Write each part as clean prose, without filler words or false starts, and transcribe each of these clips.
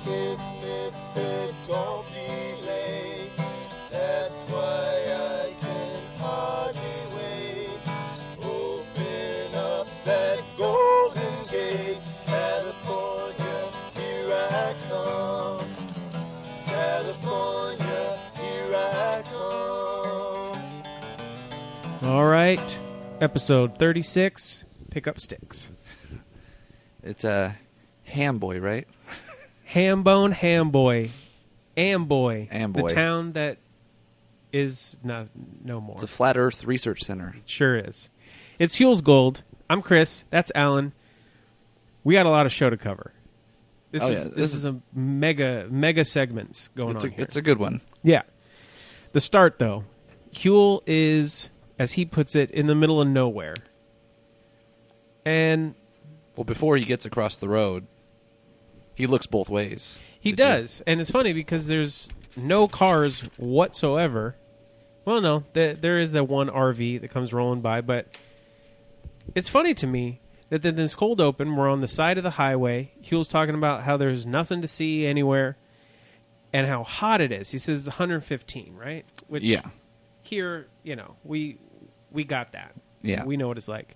Christmas said don't be late. That's why I can hardly wait. Open up that golden gate. California, here I come. California, here I come. All right. Episode 36, Pick Up Sticks. It's a Amboy, right? Hambone, Amboy. Amboy. Amboy. The town that is no more. It's a flat Earth research center. It sure is. It's Huell's Gold. I'm Chris. That's Alan. We got a lot of show to cover. This is a mega segments going on here. It's a good one. Yeah. The start, though. Huell is, as he puts it, in the middle of nowhere. And Well, before he gets across the road, he looks both ways. he does. And it's funny because there's no cars whatsoever. Well, no, there is that one RV that comes rolling by, but it's funny to me that in this cold open, we're on the side of the highway. Huell's talking about how there's nothing to see anywhere and how hot it is. He says 115, right? Which Yeah. here, we got that. Yeah. We know what it's like.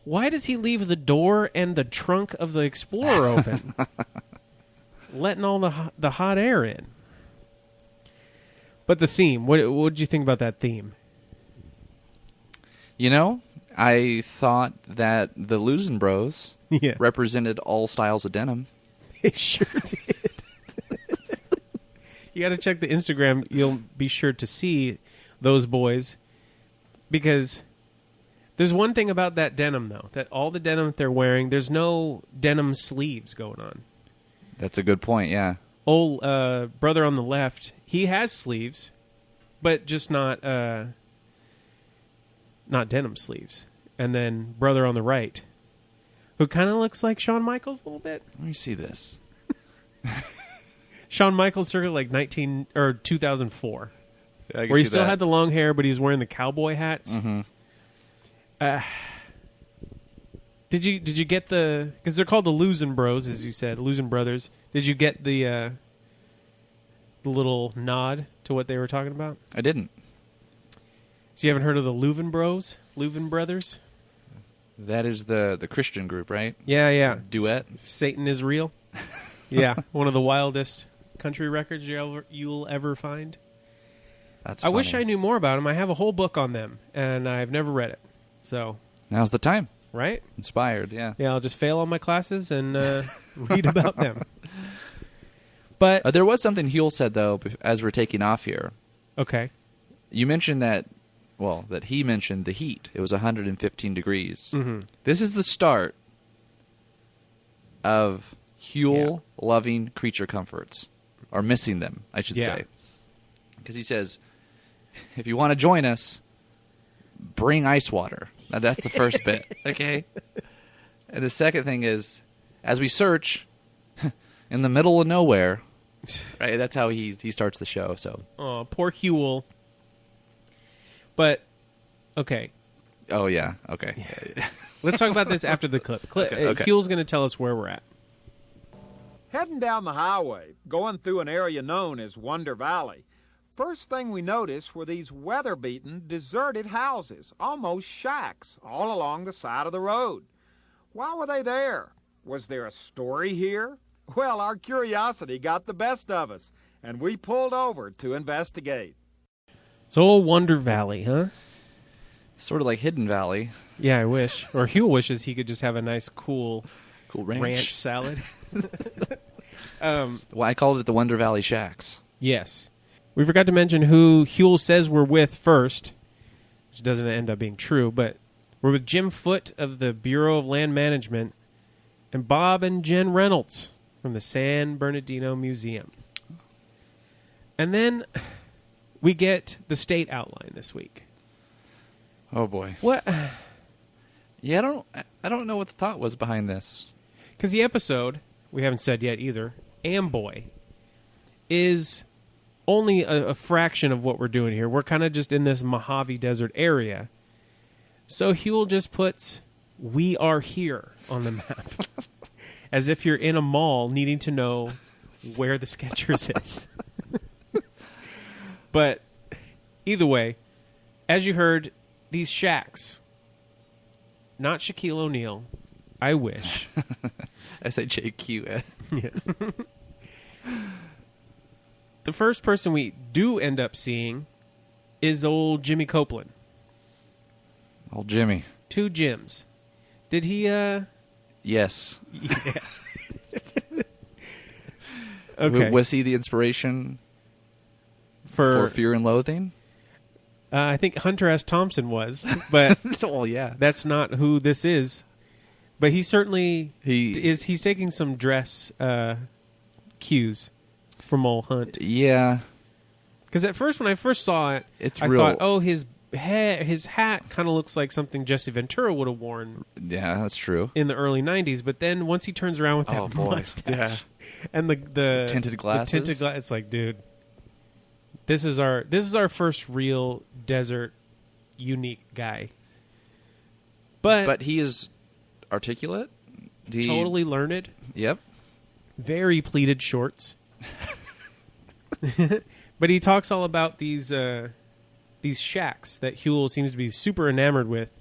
Why does he leave the door and the trunk of the Explorer open? Letting all the hot air in. But the theme, what did you think about that theme? I thought that the Losing Bros Yeah. represented all styles of denim. They sure did. You got to check the Instagram. You'll be sure to see those boys. Because there's one thing about that denim, though. That all the denim that they're wearing, there's no denim sleeves going on. That's a good point, yeah. Old brother on the left, he has sleeves, but just not denim sleeves. And then brother on the right, who kind of looks like Shawn Michaels a little bit. Let me see this. Shawn Michaels circa like 2004, I where he still had the long hair, but he was wearing the cowboy hats. Mm-hmm. Did you get because they're called the Losing Bros, as you said, Losing Brothers. Did you get the little nod to what they were talking about? I didn't. So you haven't heard of the Leuven Bros, Leuven Brothers? That is the Christian group, right? Yeah. Duet? Satan is real. Yeah, one of the wildest country records you'll ever find. That's I funny. wish I knew more about them. I have a whole book on them, and I've never read it. So, Now's the time. right? Inspired, yeah. Yeah, I'll just fail all my classes and read about them. But, There was something Huell said, though, as we're taking off here. okay. You mentioned that he mentioned the heat. It was 115 degrees. Mm-hmm. This is the start of Huell loving creature comforts, or missing them, I should say. Because he says, if you want to join us, bring ice water. Now, that's the first bit, okay? And the second thing is, as we search in the middle of nowhere, right? That's how he starts the show. So, Oh, poor Huell. But, okay. oh yeah, okay. Let's talk about this after the clip. Okay. Huell's going to tell us where we're at. Heading down the highway, going through an area known as Wonder Valley, first thing we noticed were these weather-beaten, deserted houses, almost shacks, all along the side of the road. Why were they there? Was there a story here? Well, our curiosity got the best of us, and we pulled over to investigate. It's old Wonder Valley, huh? Sort of like Hidden Valley. Yeah, I wish. Or Huell wishes he could just have a nice, cool ranch salad. Well, I called it the Wonder Valley Shacks. Yes. We forgot to mention who Huell says we're with first, which doesn't end up being true, but we're with Jim Foote of the Bureau of Land Management and Bob and Jen Reynolds from the San Bernardino Museum. And then we get the state outline this week. Oh boy. What? Yeah, I don't know what the thought was behind this. Because the episode, we haven't said yet either, Amboy, is only a fraction of what we're doing here. We're kind of just in this Mojave Desert area. So Huell just puts, "We are here" on the map. As if you're in a mall needing to know where the Skechers is. But either way, as you heard, these shacks, not Shaquille O'Neal. I wish. SHAQS. Yeah. The first person we do end up seeing is old Jimmy Copeland. Old Jimmy. 2 Jims. Did he, Yes. Yeah. Okay. Was he the inspiration for Fear and Loathing? I think Hunter S. Thompson was, but Well, yeah. that's not who this is. But he certainly He's he's taking some dress cues from old Hunt. Yeah. Because at first, when I first saw it, I real. thought, oh, his hat kind of looks like something Jesse Ventura would have worn Yeah, that's true. in the early 90s. But then once he turns around with that Oh, boy. mustache and the Tinted glasses? it's like, dude, this is our first real desert unique guy. But he is articulate. totally learned. Yep. Very pleated shorts. But he talks all about these shacks that Huell seems to be super enamored with,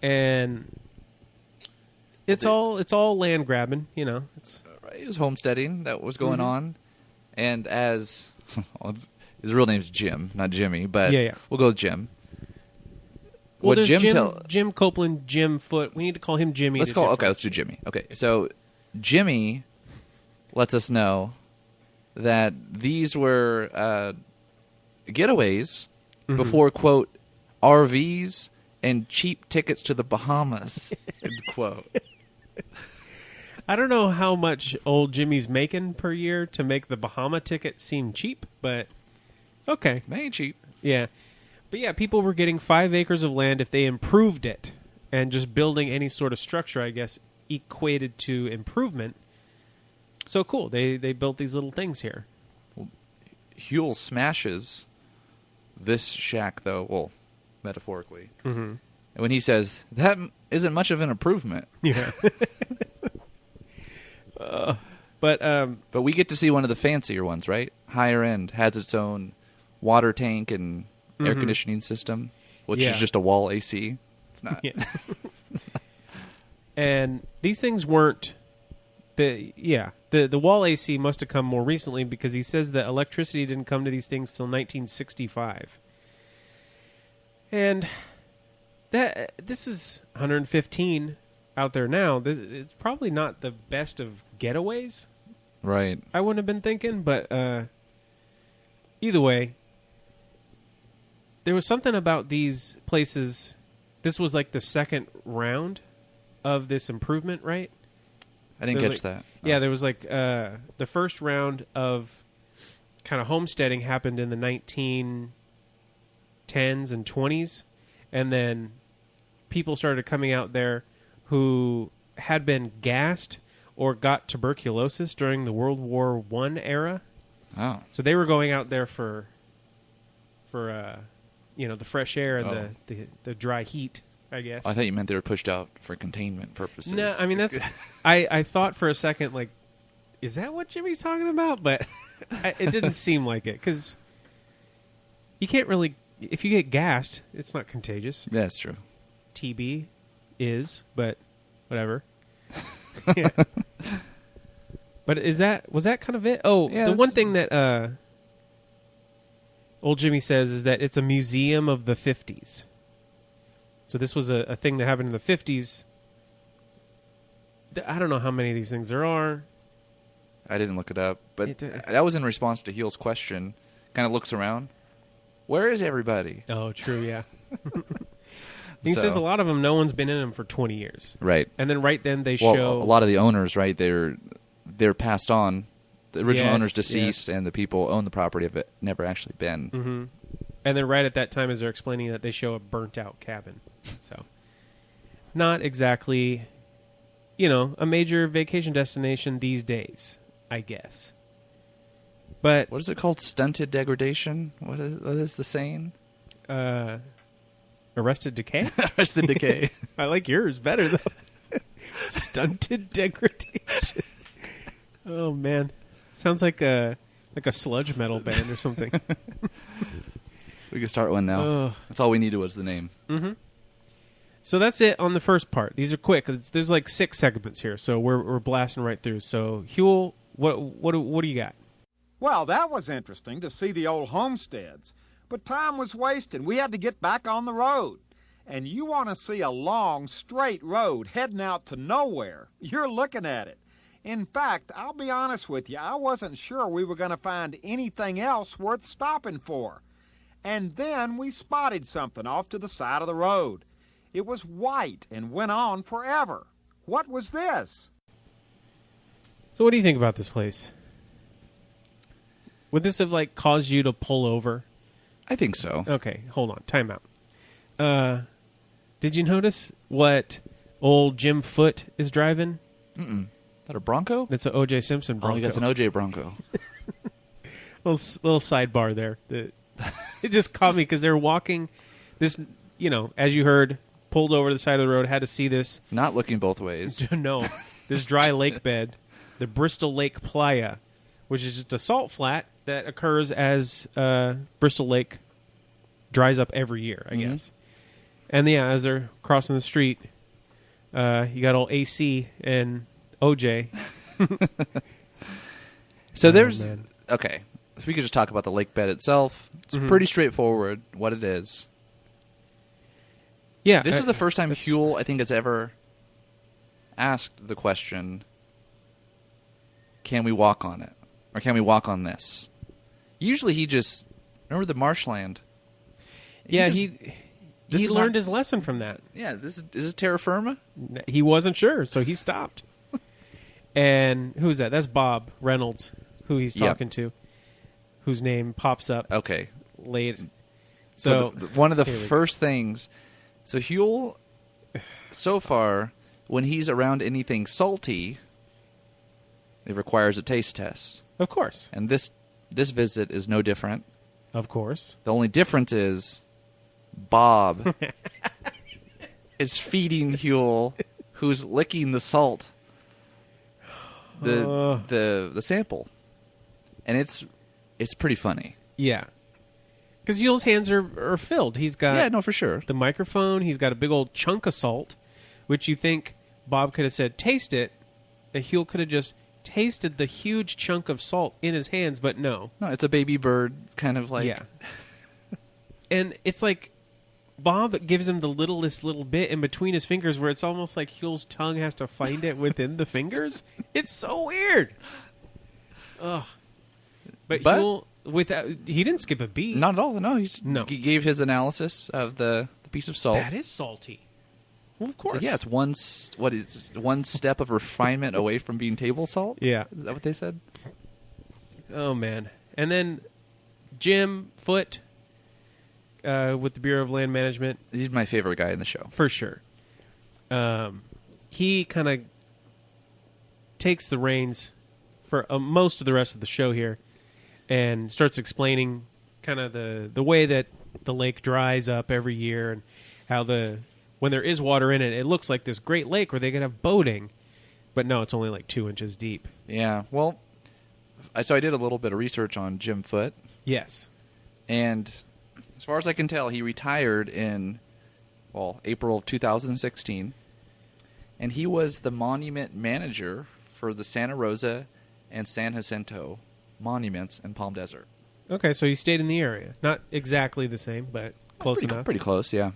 and it's all land grabbing. You know, it's It was homesteading that was going on, and as his real name's Jim, not Jimmy, but Yeah. we'll go with Jim. well, What there's Jim Jim Copeland, Jim Foote. We need to call him Jimmy. Let's do Jimmy. Okay, so Jimmy lets us know that these were getaways before, quote, RVs and cheap tickets to the Bahamas, end quote. I don't know how much old Jimmy's making per year to make the Bahama ticket seem cheap, but okay. They ain't cheap. Yeah. But yeah, people were getting 5 acres of land if they improved it, and just building any sort of structure, I guess, equated to improvement. So cool. They built these little things here. Huell smashes this shack, though, well, metaphorically. Mm-hmm. And when he says, that isn't much of an improvement. Yeah. But But we get to see one of the fancier ones, right? Higher end. Has its own water tank and air conditioning system, which Yeah. is just a wall AC. It's not. yeah. And these things weren't the wall AC must have come more recently, because he says that electricity didn't come to these things till 1965. And this is 115 out there now. It's probably not the best of getaways, Right. I wouldn't have been thinking, but either way, there was something about these places. This was like the second round of this improvement, right? I didn't There catch was that. Yeah, there was like the first round of kind of homesteading happened in the 1910s and 20s, and then people started coming out there who had been gassed or got tuberculosis during the World War I era. Oh. So they were going out there for the fresh air and the dry heat, I guess. I thought you meant they were pushed out for containment purposes. No, I mean, that's... I thought for a second, like, is that what Jimmy's talking about? But it didn't seem like it, because you can't really... If you get gassed, it's not contagious. Yeah, that's true. TB is, but whatever. Yeah. But was that kind of it? Oh, Yeah, the one that's- thing that old Jimmy says is that it's a museum of the 50s. So this was a thing that happened in the 50s. I don't know how many of these things there are. I didn't look it up, but that was in response to Huell's question. Kind of looks around. Where is everybody? Oh, true, yeah. He So- says a lot of them, no one's been in them for 20 years. Right. And then right then they Well, show... a lot of the owners, right? They're passed on. The original Yes, owner's deceased, yes. and the people who own the property have never actually been. Mm-hmm. And then right at that time, as they're explaining that, they show a burnt-out cabin. So, not exactly, a major vacation destination these days, I guess. But What is it called? Stunted degradation? What is the saying? Arrested Decay? Arrested decay. I like yours better, though. Stunted degradation. Oh, man. Sounds like a sludge metal band or something. We can start one now. Ugh. That's all we needed was the name. Mm-hmm. So that's it on the first part. These are quick. There's like 6 segments here, so we're blasting right through. So Huell, what do you got? Well, that was interesting to see the old homesteads. But time was wasted. We had to get back on the road. And you want to see a long, straight road heading out to nowhere. You're looking at it. In fact, I'll be honest with you, I wasn't sure we were going to find anything else worth stopping for. And then we spotted something off to the side of the road. It was white and went on forever. What was this? So what do you think about this place? Would this have like caused you to pull over? I think so. Okay, hold on. Time out. Did you notice what old Jim Foote is driving? Mm-mm. Is that a Bronco? It's an O.J. Simpson Bronco. Oh, he got an OJ Bronco. little sidebar there. It just caught me because they're walking this, as you heard, pulled over to the side of the road, had to see this. Not looking both ways. No, this dry lake bed, the Bristol Lake Playa, which is just a salt flat that occurs as Bristol Lake dries up every year, I guess. And as they're crossing the street, you got old AC and OJ. So there's... man. Okay. So we could just talk about the lake bed itself. It's pretty straightforward what it is. Yeah. This is the first time Huell, I think, has ever asked the question, can we walk on it? Or can we walk on this? Usually he just... Remember the marshland? Yeah, he he learned his lesson from that. Yeah, is this terra firma? He wasn't sure, so he stopped. And who's that? That's Bob Reynolds, who he's talking to, whose name pops up. Okay. Late. So one of the first things... So Huell, so far, when he's around anything salty, it requires a taste test. Of course. And this visit is no different. Of course. The only difference is Bob is feeding Huell, who's licking the salt, the sample, and it's pretty funny. Yeah, because Huell's hands are filled. He's got for sure. the microphone. He's got a big old chunk of salt, which you think Bob could have said, "Taste it." And Huell could have just tasted the huge chunk of salt in his hands, but no. No, it's a baby bird kind of like... Yeah. And it's like Bob gives him the littlest little bit in between his fingers where it's almost like Huell's tongue has to find it within the fingers. It's so weird. Ugh. But Huell, he didn't skip a beat. Not at all. No, he gave his analysis of the piece of salt. That is salty. Well, of course. So, yeah, it's one step of refinement away from being table salt? Yeah. Is that what they said? Oh, man. And then Jim Foote with the Bureau of Land Management. He's my favorite guy in the show. For sure. He kind of takes the reins for most of the rest of the show here and starts explaining kind of the way that the lake dries up every year and how when there is water in it, it looks like this great lake where they could have boating. But no, it's only like 2 inches deep. Yeah. Well, so I did a little bit of research on Jim Foote. Yes. And as far as I can tell, he retired in, April of 2016. And he was the monument manager for the Santa Rosa and San Jacinto monuments in Palm Desert. Okay, so he stayed in the area. Not exactly the same, but close enough. Pretty close, yeah.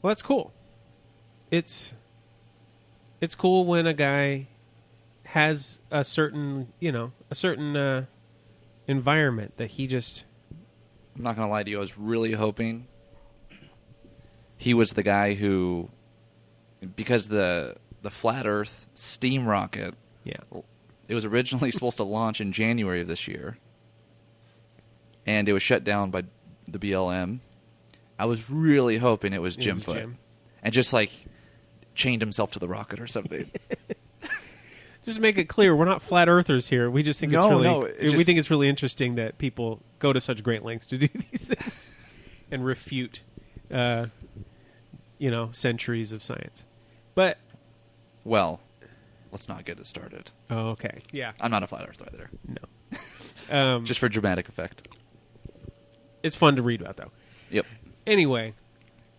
Well, that's cool. It's cool when a guy has a certain environment that he just... I'm not going to lie to you. I was really hoping he was the guy who... Because the Flat Earth steam rocket... Yeah. It was originally supposed to launch in January of this year. And it was shut down by the BLM. I was really hoping it was Jim Foote. Jim. And just chained himself to the rocket or something. Just to make it clear, we're not flat earthers here. We just think we think it's really interesting that people go to such great lengths to do these things and refute, centuries of science. But let's not get it started. Oh, okay. Yeah. I'm not a flat earther either. No. Just for dramatic effect. It's fun to read about, though. Yep. Anyway,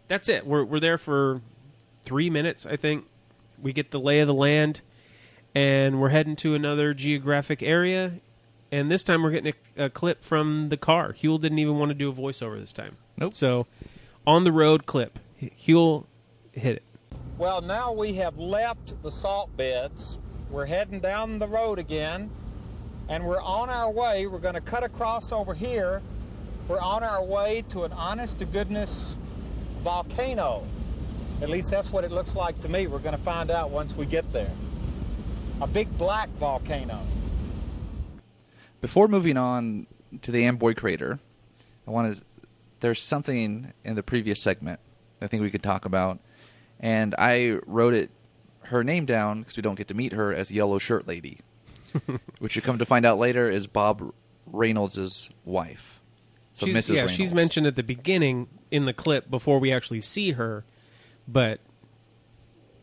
that's it. We're there for 3 minutes, I think. We get the lay of the land, and we're heading to another geographic area. And this time we're getting a clip from the car. Huell didn't even want to do a voiceover this time. Nope. So, on the road clip. Huell, hit it. Well, now we have left the salt beds. We're heading down the road again, and we're on our way. We're going to cut across over here. We're on our way to an honest-to-goodness volcano. At least that's what it looks like to me. We're going to find out once we get there. A big black volcano. Before moving on to the Amboy Crater, there's something in the previous segment I think we could talk about. And I wrote her name down, because we don't get to meet her, as Yellow Shirt Lady. Which you come to find out later is Bob Reynolds' wife. So Mrs. Reynolds. She's mentioned at the beginning in the clip before we actually see her. But,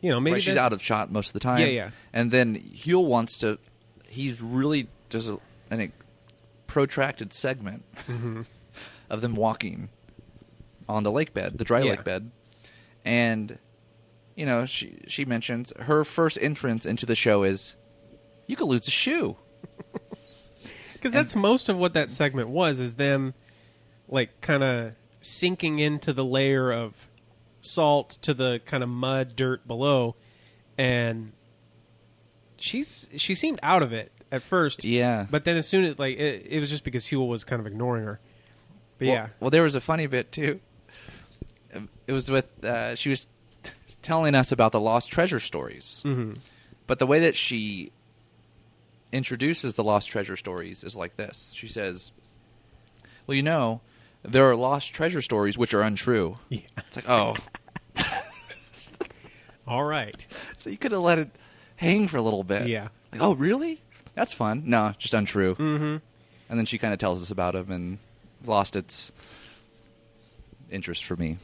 maybe she's out of shot most of the time. Yeah. And then Huell he really does a protracted segment of them walking on the lake bed, the dry lake bed. And, she mentions her first entrance into the show is, you could lose a shoe. Because that's most of what that segment was, is them, kind of sinking into the layer of salt to the kind of mud, dirt below. And she seemed out of it at first. Yeah. But then as soon as, it was just because Huell was kind of ignoring her. But Well, there was a funny bit, too. It was with, she was telling us about the lost treasure stories. Mm-hmm. But the way that she introduces the lost treasure stories is like this. She says, well, there are lost treasure stories which are untrue. Yeah. It's like, oh. All right. So you could have let it hang for a little bit. Yeah. Like, oh, really? That's fun. No, just untrue. Mm-hmm. And then she kind of tells us about him and lost its interest for me.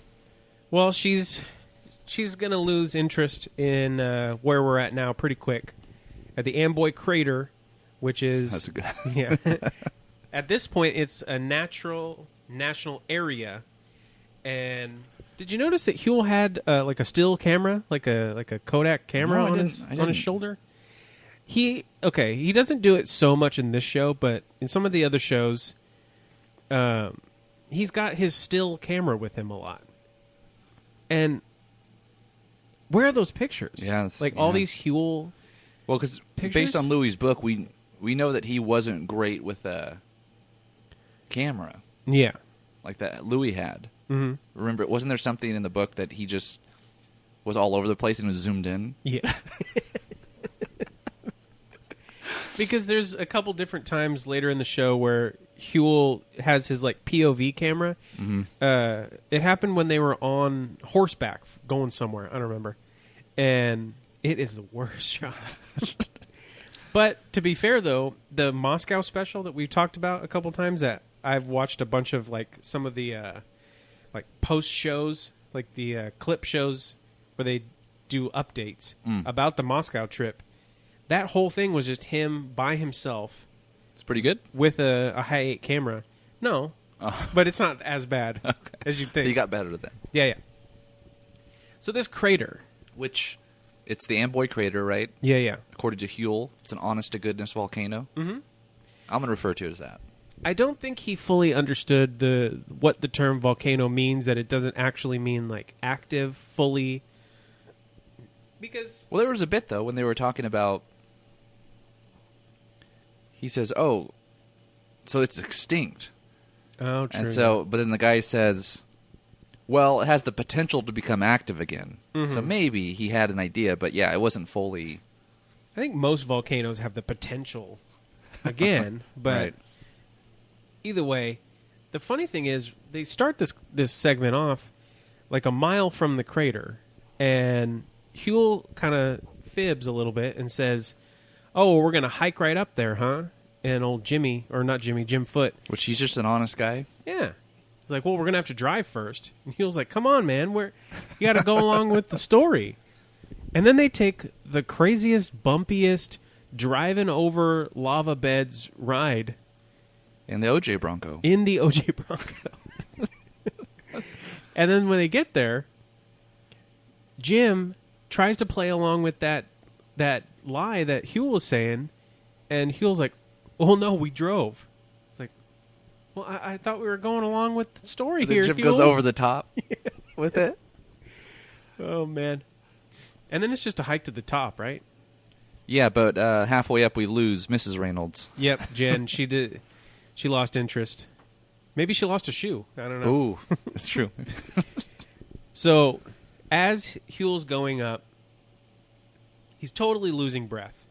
Well, she's going to lose interest in where we're at now pretty quick. At the Amboy Crater, which is... That's a good... Yeah. At this point, it's a national area. And did you notice that Huell had a still camera, like a Kodak camera on his shoulder? He doesn't do it so much in this show, but in some of the other shows, he's got his still camera with him a lot. And where are those pictures? Yeah, all these Huell. Well, because pictures? Based on Louis' book, we know that he wasn't great with a camera. Yeah, like that Louis had. Mm-hmm. Remember, wasn't there something in the book that he just was all over the place and was zoomed in? Yeah. Because there's a couple different times later in the show where Huell has his POV camera. Mm-hmm. It happened when they were on horseback going somewhere. I don't remember. And it is the worst shot. But to be fair, though, the Moscow special that we've talked about a couple times, that I've watched a bunch of some of the post shows, the clip shows where they do updates about the Moscow trip. That whole thing was just him by himself. It's pretty good. With a Hi8 camera. No, but it's not as bad as you'd think. He got better then. Yeah. So this crater. Which, it's the Amboy Crater, right? Yeah. According to Huell, it's an honest-to-goodness volcano. Mm-hmm. I'm going to refer to it as that. I don't think he fully understood what the term volcano means, that it doesn't actually mean active, fully. Because... Well, there was a bit, though, when they were talking about... He says, oh, so it's extinct. Oh, true. And so, but then the guy says, well, it has the potential to become active again. Mm-hmm. So maybe he had an idea, but yeah, it wasn't fully... I think most volcanoes have the potential again, but right. Either way, the funny thing is they start this segment off a mile from the crater, and Huell kind of fibs a little bit and says, oh, we're going to hike right up there, huh? And old Jim Foot. Which he's just an honest guy. Yeah. He's like, well, we're going to have to drive first. And Huell's like, come on, man. You got to go along with the story. And then they take the craziest, bumpiest, driving over lava beds ride In the OJ Bronco. in the OJ Bronco. And then when they get there, Jim tries to play along with that lie that Huell was saying, and Huell's like, "Well, no, we drove." It's like, "Well, I thought we were going along with the story Then here." Jim Huell. goes over the top with it. Oh man! And then it's just a hike to the top, right? Yeah, but halfway up we lose Mrs. Reynolds. Yep, Jen. She lost interest. Maybe she lost a shoe. I don't know. Ooh, that's true. So, as Huell's going up, he's totally losing breath.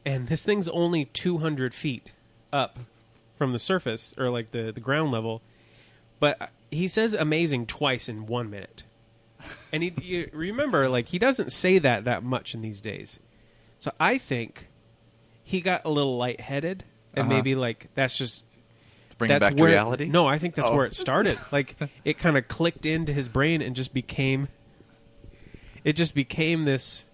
And this thing's only 200 feet up from the surface, or like the ground level. But he says amazing twice in 1 minute. And you remember, like, he doesn't say that much in these days. So I think he got a little lightheaded, and maybe, like, that's just... Bring it back to reality? No, I think that's where it started. Like, it kind of clicked into his brain and just became... It just became this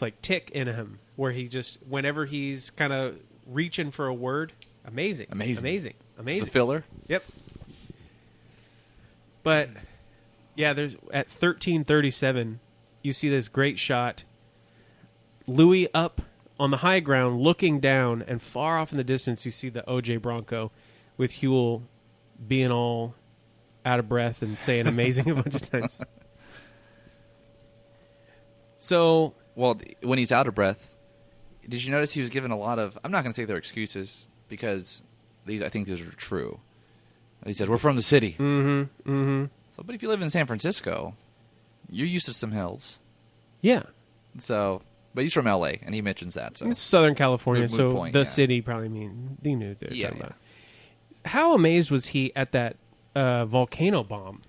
like, tick in him, where he just... Whenever he's kind of reaching for a word, amazing. Just a Amazing. filler? Yep. But, yeah, there's at 1337, you see this great shot. Louis up on the high ground, looking down, and far off in the distance, you see the OJ Bronco with Huell being all out of breath and saying amazing a bunch of times. So... Well, when he's out of breath, did you notice he was given a lot of... I'm not going to say they're excuses, because I think these are true. He said, we're from the city. Mm-hmm. Mm-hmm. So, but if you live in San Francisco, you're used to some hills. Yeah. So... But he's from L.A., and he mentions that. So It's Southern California, Moot so point, the yeah. city probably mean you knew what they were Yeah, talking yeah. about. How amazed was he at that volcano bomb?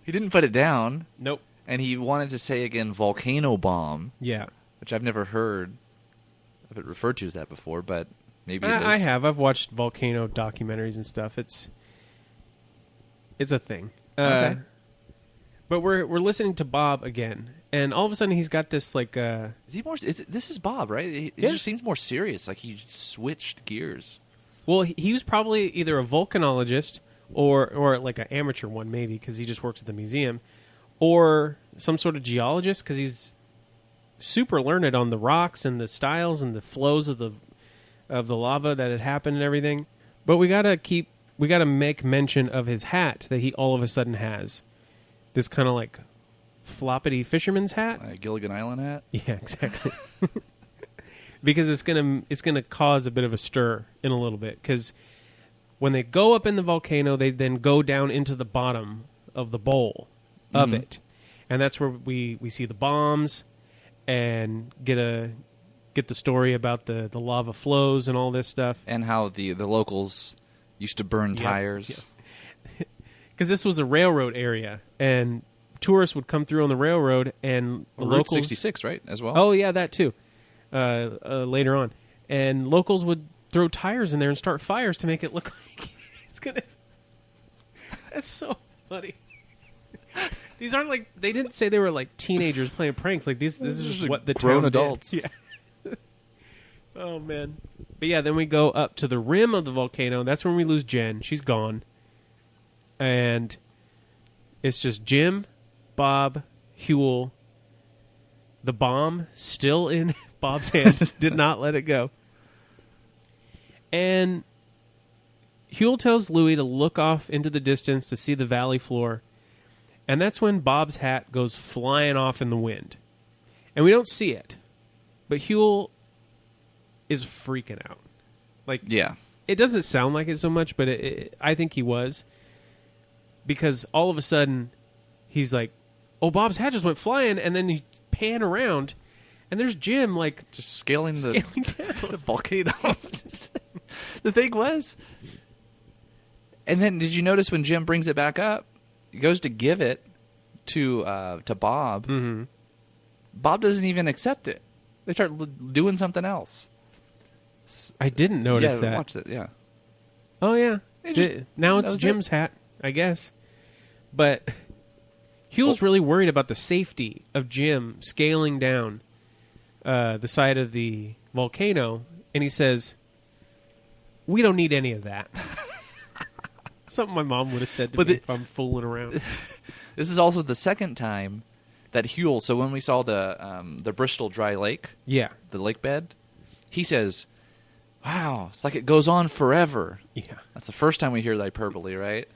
He didn't put it down, Nope. and he wanted to say again volcano bomb, Yeah. which I've never heard of it referred to as that before, but maybe it is. I have. I've watched volcano documentaries and stuff. It's a thing. Okay. But we're listening to Bob again, and all of a sudden he's got this like Is he more? This is Bob, right? He Yeah. just seems more serious. Like he switched gears. well, he was probably either a volcanologist or like an amateur one maybe because he just works at the museum, or some sort of geologist because he's super learned on the rocks and the styles and the flows of the lava that had happened and everything. But we gotta make mention of his hat that he all of a sudden has. This kind of like floppity fisherman's hat. Gilligan Island hat. Yeah, exactly. Because it's gonna cause a bit of a stir in a little bit. Because when they go up in the volcano, they then go down into the bottom of the bowl of it, and that's where we see the bombs and get the story about the lava flows and all this stuff. And how the locals used to burn tires. Yeah. Because this was a railroad area, and tourists would come through on the railroad, and the Route locals... 66, right, as well? Oh, yeah, that too, later on. And locals would throw tires in there and start fires to make it look like it's going to... That's so funny. These aren't like... They didn't say they were like teenagers playing pranks. Like this is just what the grown town did. adults. Yeah. Oh, man. But yeah, then we go up to the rim of the volcano. That's when we lose Jen. She's gone. And it's just Jim, Bob, Huell, the bomb still in Bob's hand. Did not let it go. And Huell tells Louis to look off into the distance to see the valley floor. And that's when Bob's hat goes flying off in the wind. And we don't see it. But Huell is freaking out. Like, Yeah. it doesn't sound like it so much, but I think he was. Because all of a sudden, he's like, oh, Bob's hat just went flying, and then he pan around, and there's Jim, like... Just scaling down. the volcano. The thing was... And then, did you notice when Jim brings it back up, he goes to give it to Bob. Mm-hmm. Bob doesn't even accept it. They start doing something else. I didn't notice that. Watch it, yeah. Oh, yeah. They just- Now that it's was Jim's hat. I guess. But Huell's really worried about the safety of Jim scaling down the side of the volcano, and he says, "We don't need any of that." Something my mom would have said to me if I'm fooling around. This is also the second time that Huell. So when we saw the Bristol Dry Lake, Yeah. the lake bed, he says, "Wow, it's like it goes on forever." Yeah. That's the first time we hear the hyperbole, right?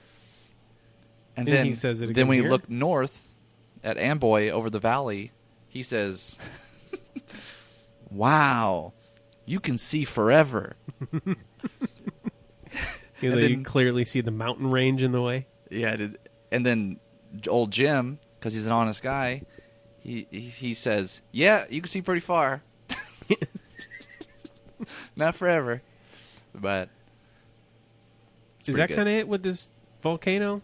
And And then he says it then again we here? look north at Amboy over the valley. He says, "Wow, you can see forever." You And then- clearly see the mountain range in the way. Yeah, and then old Jim, because he's an honest guy, he says, "Yeah, you can see pretty far." Not forever, but Is that kind of it with this volcano?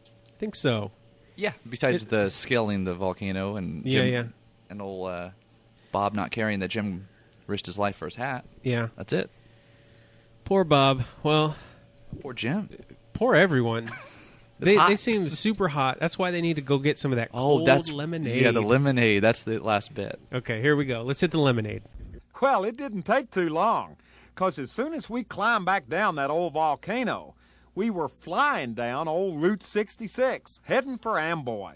I think so. yeah. Besides the scaling the volcano and Jim, and old Bob not caring that Jim risked his life for his hat. Yeah. That's it. Poor Bob. Well, Poor Jim. poor everyone. hot. They seem super hot. That's why they need to go get some of that cold lemonade. Yeah, the lemonade. That's the last bit. Okay, here we go. Let's hit the lemonade. Well, it didn't take too long, 'cause as soon as we climbed back down that old volcano, we were flying down old Route 66, heading for Amboy.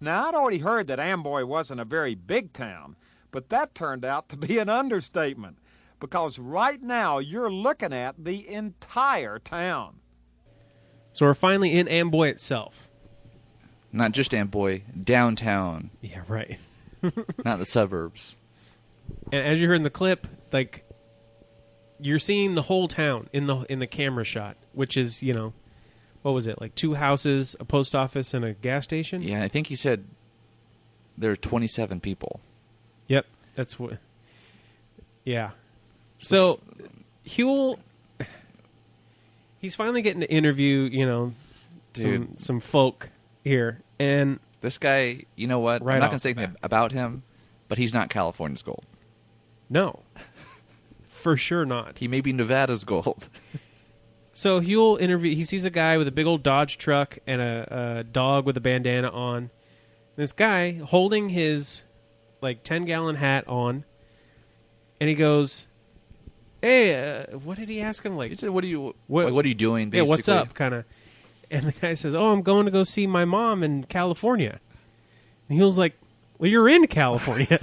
Now, I'd already heard that Amboy wasn't a very big town, but that turned out to be an understatement, because right now you're looking at the entire town. So we're finally in Amboy itself. Not just Amboy, downtown, Yeah, right. not the suburbs. And as you heard in the clip, like you're seeing the whole town in the camera shot, which is, what was it? Like 2 houses, a post office, and a gas station? Yeah, I think he said there are 27 people. Yep, that's what. Yeah. So Huell, he's finally getting to interview, Dude. some folk here, and This guy, you know what? Right I'm not off going to say the anything bat. about him, but he's not California's gold. no, for sure not. He may be Nevada's gold. So Huell he sees a guy with a big old Dodge truck and a dog with a bandana on. This guy holding his 10-gallon hat on, and he goes, "Hey, what did he ask him? He said, what are you doing, Yeah, basically? what's up?" Kind of. And the guy says, "Oh, I'm going to go see my mom in California." And Huell's like, "Well, you're in California."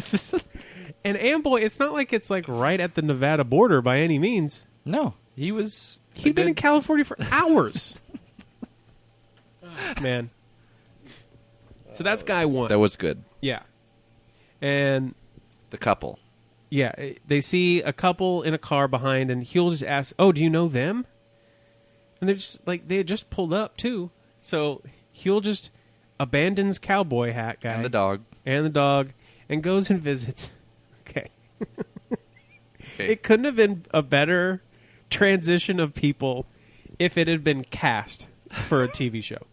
And Amboy, it's not like it's right at the Nevada border by any means. No, he was... He'd been in California for hours. Man. So that's guy one. That was good. Yeah. And The couple. yeah, they see a couple in a car behind, and Huell just asks, "Oh, do you know them?" And they're just they had just pulled up too. So Huell just abandons cowboy hat guy And the dog. and goes and visits. Okay. Okay. It couldn't have been a better transition of people if it had been cast for a TV show.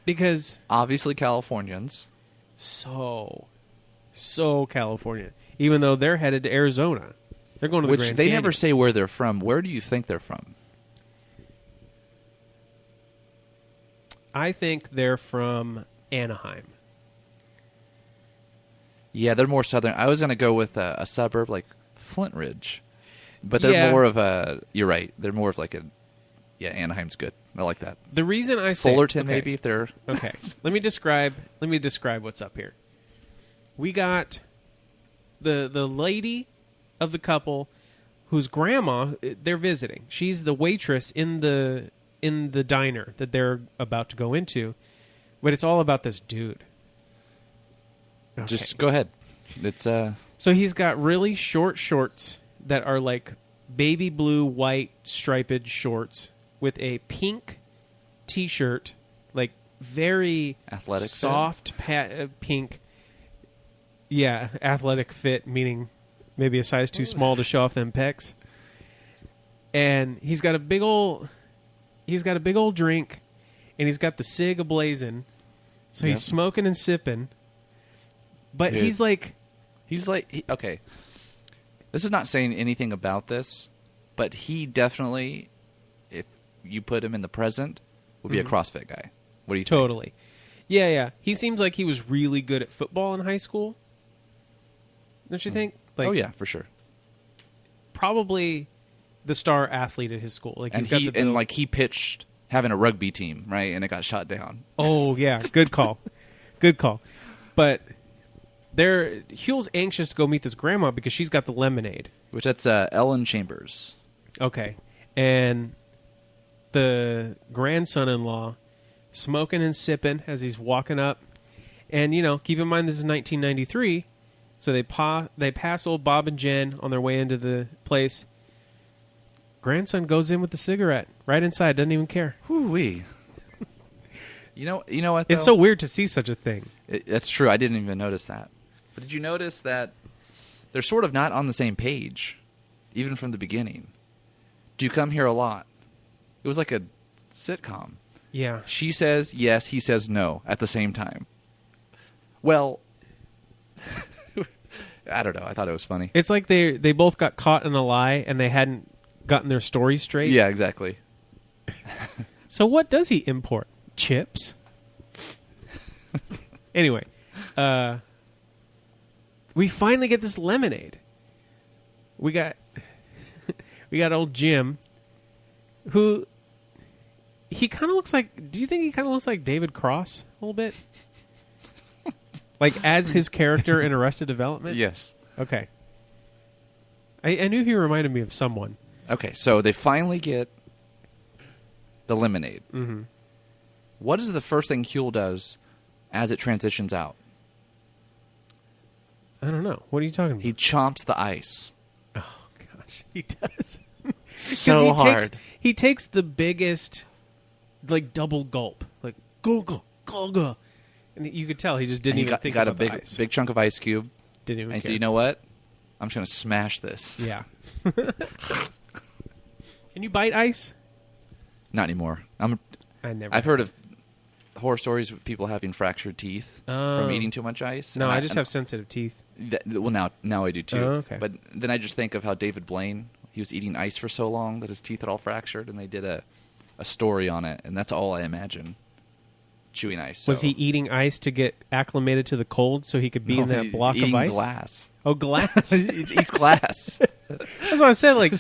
Because Obviously Californians. so California. Even though they're headed to Arizona. They're going to the Which Grand they Canyon. never say where they're from. Where do you think they're from? I think they're from Anaheim. Yeah, they're more southern. I was going to go with a suburb like Flint Ridge. But they're Yeah. more of a... You're right. They're more of like a... Yeah, Anaheim's good. I like that. The reason I say Fullerton, okay, maybe, if they're... Okay. Let me describe what's up here. We got the lady of the couple whose grandma they're visiting. She's the waitress in the diner that they're about to go into. But it's all about this dude. Okay. Just go ahead. It's... So he's got really short shorts that are like baby blue, white, striped shorts with a pink T-shirt, like very Athletic fit? soft pink. Yeah, athletic fit, meaning maybe a size too small to show off them pecs. And he's got a big old drink, and he's got the cig ablazing. So Yep. he's smoking and sipping. But Dude. he's like, okay. This is not saying anything about this, but he definitely, if you put him in the present, would be a CrossFit guy. What do you think? Totally. Yeah, yeah. He seems like he was really good at football in high school. Don't you think? Like, Oh yeah, for sure. probably the star athlete at his school. Like And he's got he the build. and like he pitched having a rugby team, right? And it got shot down. Oh yeah, good call, good call. But Huell's anxious to go meet this grandma because she's got the lemonade. Which that's Ellen Chambers. Okay, and the grandson-in-law smoking and sipping as he's walking up, and keep in mind this is 1993, so they pass old Bob and Jen on their way into the place. Grandson goes in with the cigarette right inside, doesn't even care. Whoo-wee. You know what, though? It's so weird to see such a thing. That's true. I didn't even notice that. But did you notice that they're sort of not on the same page, even from the beginning? Do you come here a lot? It was like a sitcom. Yeah. She says yes, he says no at the same time. Well, I don't know. I thought it was funny. It's like they both got caught in a lie and they hadn't gotten their story straight. Yeah, exactly. So what does he import? Chips? Anyway, we finally get this lemonade. We got old Jim, who he kind of looks like. Do you think he kind of looks like David Cross a little bit? Like as his character in Arrested Development? Yes. Okay. I knew he reminded me of someone. Okay, so they finally get the lemonade. Mm-hmm. What is the first thing Huell does as it transitions out? I don't know. What are you talking about? He chomps the ice. Oh gosh, he does. So hard. He takes the biggest, like double gulp, like go go go go, and you could tell he just didn't even think got about a the ice. big chunk of ice cube. Didn't even. And he care. said, "You know what? I'm just gonna smash this." Yeah. Can you bite ice? Not anymore. I never. I've heard of horror stories of people having fractured teeth Oh. from eating too much ice. No, And I just have sensitive teeth. Well, now I do too. Oh, okay. But then I just think of how David Blaine, he was eating ice for so long that his teeth had all fractured, and they did a story on it, and that's all I imagine. Chewing ice. Was he eating ice to get acclimated to the cold so he could be in that block of ice? Glass. Oh, glass. He eats glass. That's what I said. Like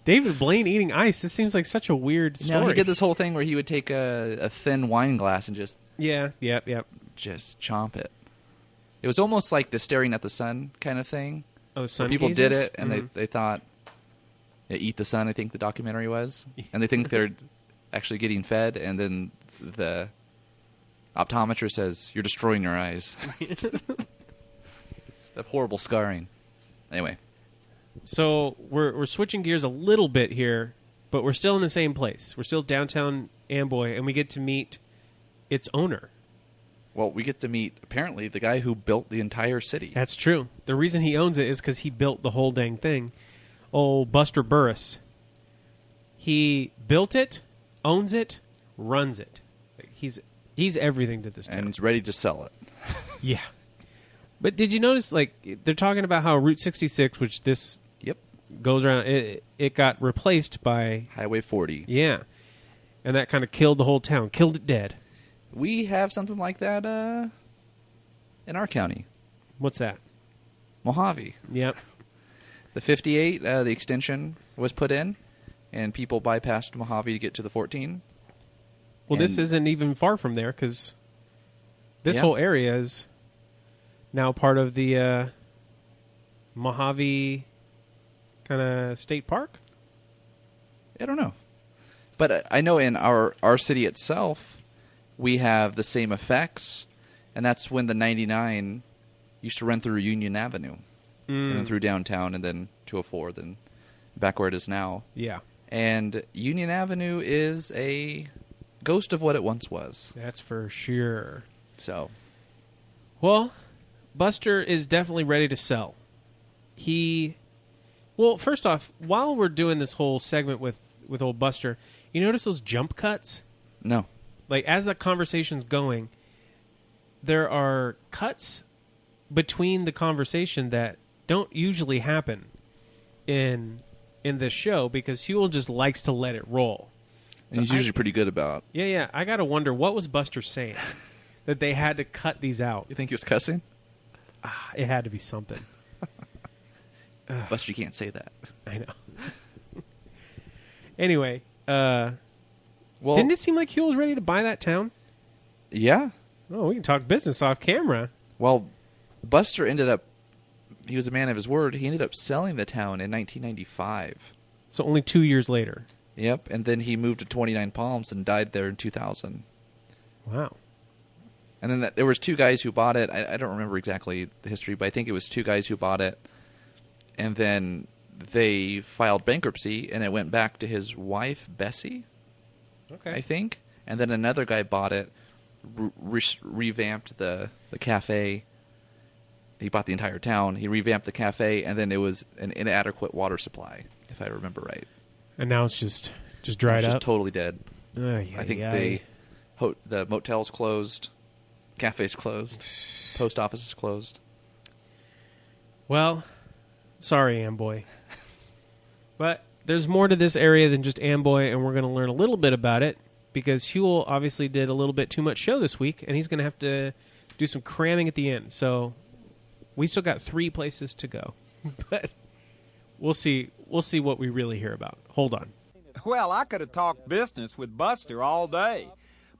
David Blaine eating ice. This seems like such a weird story. No, he did this whole thing where he would take a thin wine glass and just Yep. just chomp it. It was almost like the staring at the sun kind of thing. Oh, the sun Where people did gazers? it, and Mm-hmm. they thought, Eat the Sun, I think the documentary was. And they think they're actually getting fed, and then the optometrist says, "You're destroying your eyes." That horrible scarring. Anyway. So we're switching gears a little bit here, but we're still in the same place. We're still downtown Amboy, and we get to meet its owner. Well, we get to meet, apparently, the guy who built the entire city. That's true. The reason he owns it is because he built the whole dang thing. Old Buster Burris. He built it, owns it, runs it. He's everything to this town. And he's ready to sell it. Yeah. But did you notice, like, they're talking about how Route 66, which this Yep. goes around, it got replaced by, Highway 40. yeah. And that kind of killed the whole town, killed it dead. We have something like that in our county. What's that? Mojave. Yep. The 58, the extension was put in, and people bypassed Mojave to get to the 14. Well, this And- isn't even far from there because this Yeah. whole area is now part of the Mojave kind of state park. I don't know. But I know in our city itself, we have the same effects, and that's when the 99 used to run through Union Avenue, and then through downtown, and then 204, then back where it is now. Yeah, And Union Avenue is a ghost of what it once was. that's for sure. So, Well, Buster is definitely ready to sell. Well, first off, while we're doing this whole segment with old Buster, you notice those jump cuts? no. Like, as the conversation's going, there are cuts between the conversation that don't usually happen in this show because Huell just likes to let it roll. And he's usually pretty good about. Yeah. I gotta wonder, what was Buster saying that they had to cut these out? You think he was cussing? It had to be something. Buster, you can't say that. I know. Anyway, Well, didn't it seem like Huell was ready to buy that town? Yeah. Oh, we can talk business off camera. Well, Buster ended up. He was a man of his word. He ended up selling the town in 1995. So only 2 years later. Yep, and then he moved to 29 Palms and died there in 2000. Wow. And then there was two guys who bought it. I don't remember exactly the history, but I think it was two guys who bought it. And then they filed bankruptcy, and it went back to his wife, Bessie, Okay. I think. And then another guy bought it, revamped the cafe. He bought the entire town. He revamped the cafe, and then it was an inadequate water supply, if I remember right. And now it's just dried It's up. just totally dead. Ay, I think ay, ay. the motel's closed, cafe's closed, post office is closed. Well, sorry, Amboy. But there's more to this area than just Amboy, and we're going to learn a little bit about it because Huell obviously did a little bit too much show this week, and he's going to have to do some cramming at the end. So we still got 3 places to go. But we'll see what we really hear about. Hold on. Well, I could have talked business with Buster all day,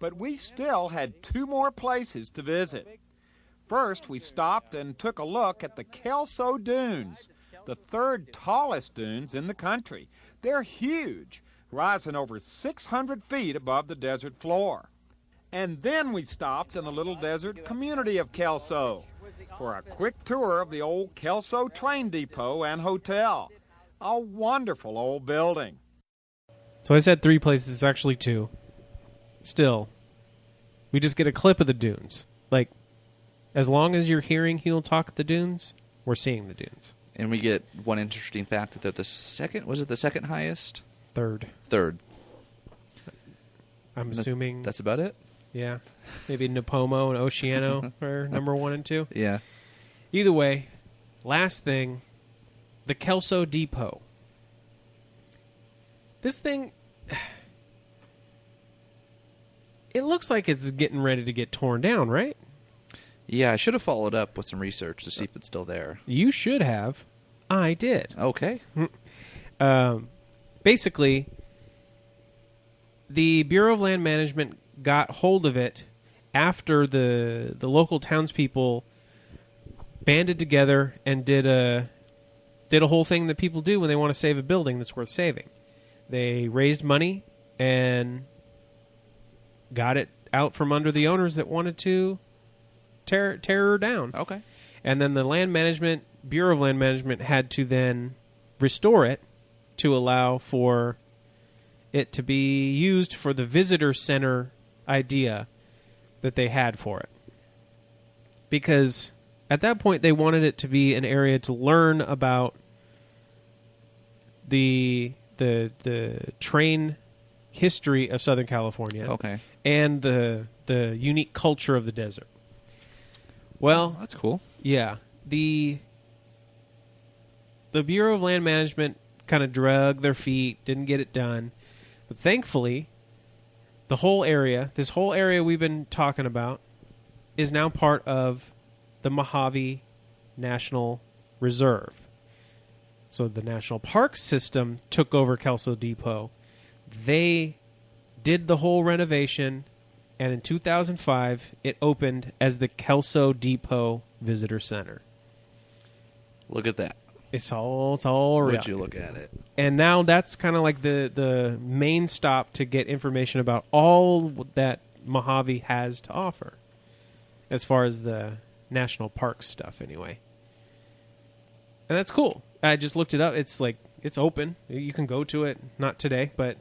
but we still had 2 more places to visit. First, we stopped and took a look at the Kelso Dunes, the 3rd tallest dunes in the country. They're huge, rising over 600 feet above the desert floor. And then we stopped in the little desert community of Kelso for a quick tour of the old Kelso train depot and hotel. A wonderful old building. So I said 3 places, it's actually 2. Still, we just get a clip of the dunes. Like, as long as you're hearing Huell talk the dunes, we're seeing the dunes. And we get one interesting fact that they're the second highest? 3rd. 3rd. I'm assuming. That's about it? Yeah. Maybe Napomo and Oceano are number 1 and 2. Yeah. Either way, last thing, the Kelso Depot. This thing, it looks like it's getting ready to get torn down, right? Yeah, I should have followed up with some research to see if it's still there. You should have. I did. Okay. Basically, the Bureau of Land Management got hold of it after the local townspeople banded together and did a whole thing that people do when they want to save a building that's worth saving. They raised money and got it out from under the owners that wanted to tear her down. Okay. And then the Bureau of Land Management had to then restore it to allow for it to be used for the visitor center idea that they had for it. Because at that point they wanted it to be an area to learn about the train history of Southern California. Okay. And the unique culture of the desert. Well, That's cool. yeah. The Bureau of Land Management kind of dragged their feet, didn't get it done. But thankfully, this whole area we've been talking about, is now part of the Mojave National Reserve. So the National Park System took over Kelso Depot. They did the whole renovation, and in 2005, it opened as the Kelso Depot Visitor Center. Look at that. It's all real. Would you look at it? And now that's kind of like the main stop to get information about all that Mojave has to offer, as far as the national park stuff, anyway. And that's cool. I just looked it up. It's open. You can go to it. Not today, but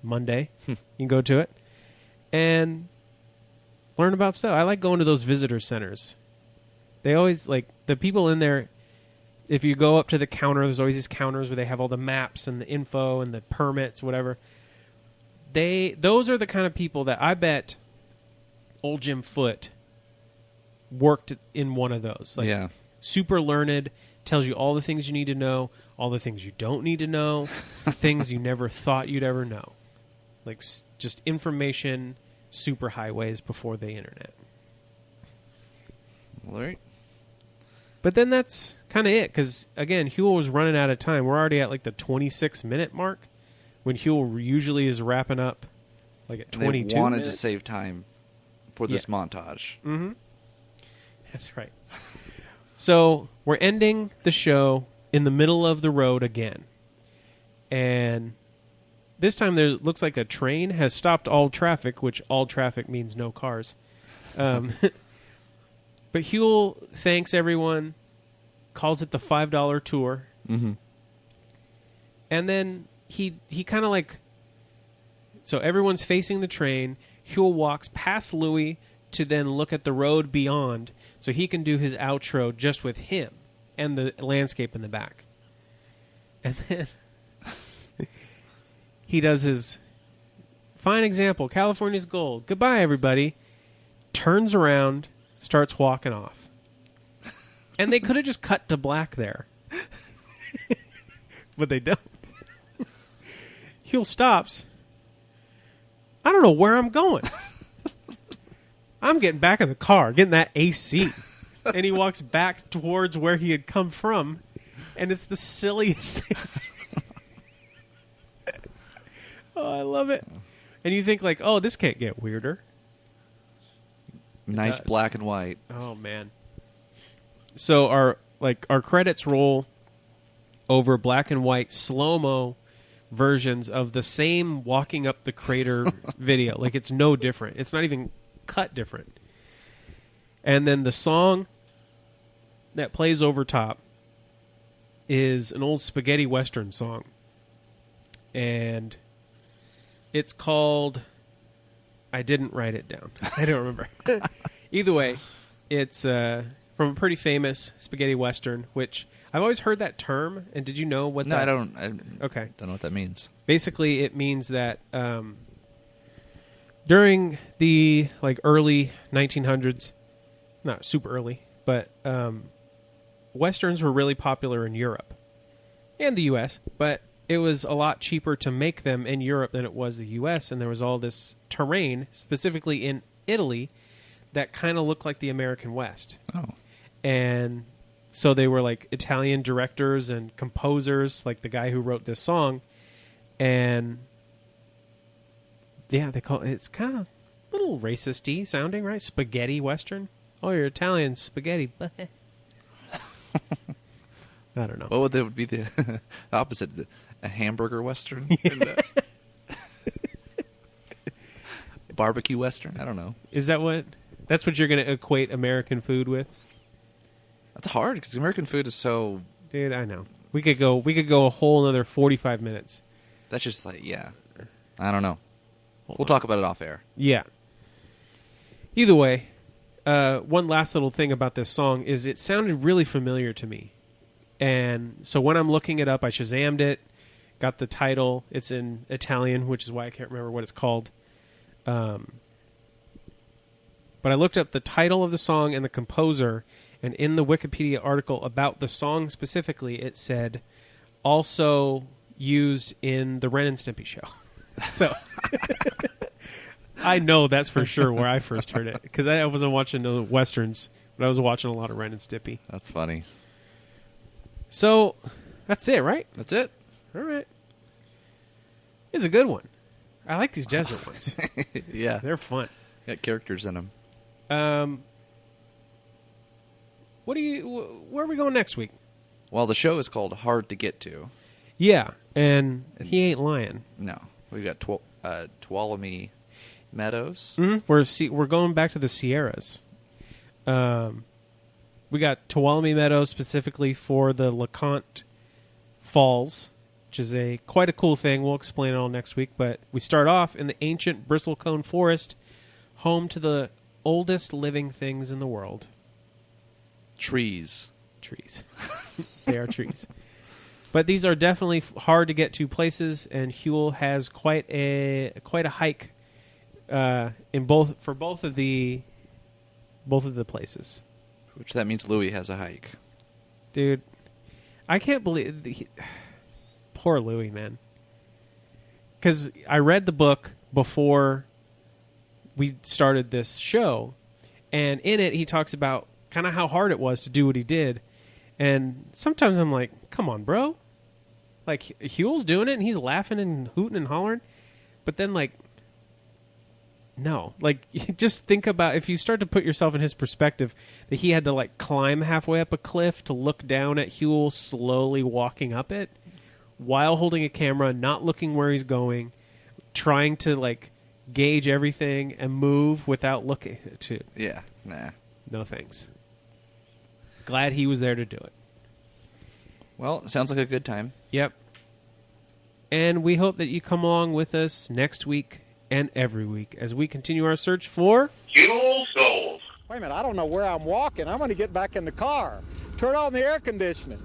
Monday. You can go to it and learn about stuff. I like going to those visitor centers. They always, the people in there, if you go up to the counter, there's always these counters where they have all the maps and the info and the permits, whatever. Those are the kind of people that I bet old Jim Foote worked in one of those. Yeah. Super learned, tells you all the things you need to know, all the things you don't need to know, things you never thought you'd ever know. like just information superhighways before the internet. All right. But then that's kind of it, because, again, Huell was running out of time. We're already at, like, the 26-minute mark, when Huell usually is wrapping up, like, at 22 They wanted minutes. to save time for this montage. Mm-hmm. That's right. So we're ending the show in the middle of the road again. And this time there looks like a train has stopped all traffic, which all traffic means no cars. But Huell thanks everyone, calls it the $5 tour. Mm-hmm. And then he kind of like... So everyone's facing the train. Huell walks past Louis to then look at the road beyond so he can do his outro just with him and the landscape in the back. And then he does his fine example, California's gold. Goodbye, everybody. Turns around, starts walking off. And they could have just cut to black there. But they don't. Huell stops. I don't know where I'm going. I'm getting back in the car, getting that AC. And he walks back towards where he had come from. And it's the silliest thing. Oh, I love it. And you think like, oh, this can't get weirder. Nice does. black and white. Oh, man. So our credits roll over black and white slow-mo versions of the same walking up the crater video. Like, it's no different. It's not even cut different. And then the song that plays over top is an old spaghetti western song. And it's called... I didn't write it down. I don't remember. Either way, it's from a pretty famous spaghetti western, which I've always heard that term. And did you know what No, that... I don't know what that means. Basically, it means that during the early 1900s, not super early, but westerns were really popular in Europe and the U.S., but it was a lot cheaper to make them in Europe than it was the U.S., and there was all this terrain, specifically in Italy, that kind of looked like the American West. Oh. And so they were like Italian directors and composers, like the guy who wrote this song, and yeah, they call it's kind of a little racist-y sounding, right? Spaghetti Western. Oh, you're Italian, spaghetti. I don't know. What would be the opposite? A hamburger western? Barbecue western? I don't know. Is that what? That's what you're going to equate American food with? That's hard because American food is so... Dude, I know. We could go a whole another 45 minutes. That's just like, yeah. I don't know. We'll talk about it off air. Yeah. Either way, one last little thing about this song is it sounded really familiar to me. And so when I'm looking it up, I Shazammed it, got the title. It's in Italian, which is why I can't remember what it's called. But I looked up the title of the song and the composer, and in the Wikipedia article about the song specifically, it said, also used in the Ren and Stimpy show. So I know that's for sure where I first heard it, because I wasn't watching the Westerns, but I was watching a lot of Ren and Stimpy. That's funny. So that's it, right? That's it. All right. It's a good one. I like these desert ones. Yeah. They're fun. Got characters in them. Where are we going next week? Well, the show is called Hard to Get To. Yeah, and he ain't lying. No. We've got Tuolumne Meadows. Mm-hmm. We're going back to the Sierras. We got Tuolumne Meadows specifically for the LeConte Falls, which is quite a cool thing. We'll explain it all next week. But we start off in the ancient bristlecone forest, home to the oldest living things in the world. Trees. They are trees. But these are definitely hard to get to places, and Huell has quite a hike for both of the places. Which that means Louis has a hike. Dude, I can't believe... poor Louis, man. because I read the book before we started this show, and in it he talks about kind of how hard it was to do what he did. And sometimes I'm like, come on, bro. Like, Huell's doing it, and he's laughing and hooting and hollering. But then, like, no. Like, just think about, if you start to put yourself in his perspective, that he had to, like, climb halfway up a cliff to look down at Huell slowly walking up it, while holding a camera, not looking where he's going, trying to, like, gauge everything and move without looking to. Yeah, nah. No thanks. Glad he was there to do it. Well, it sounds like a good time. Yep. And we hope that you come along with us next week and every week as we continue our search for Huell Gold. Wait a minute, I don't know where I'm walking. I'm going to get back in the car. Turn on the air conditioning.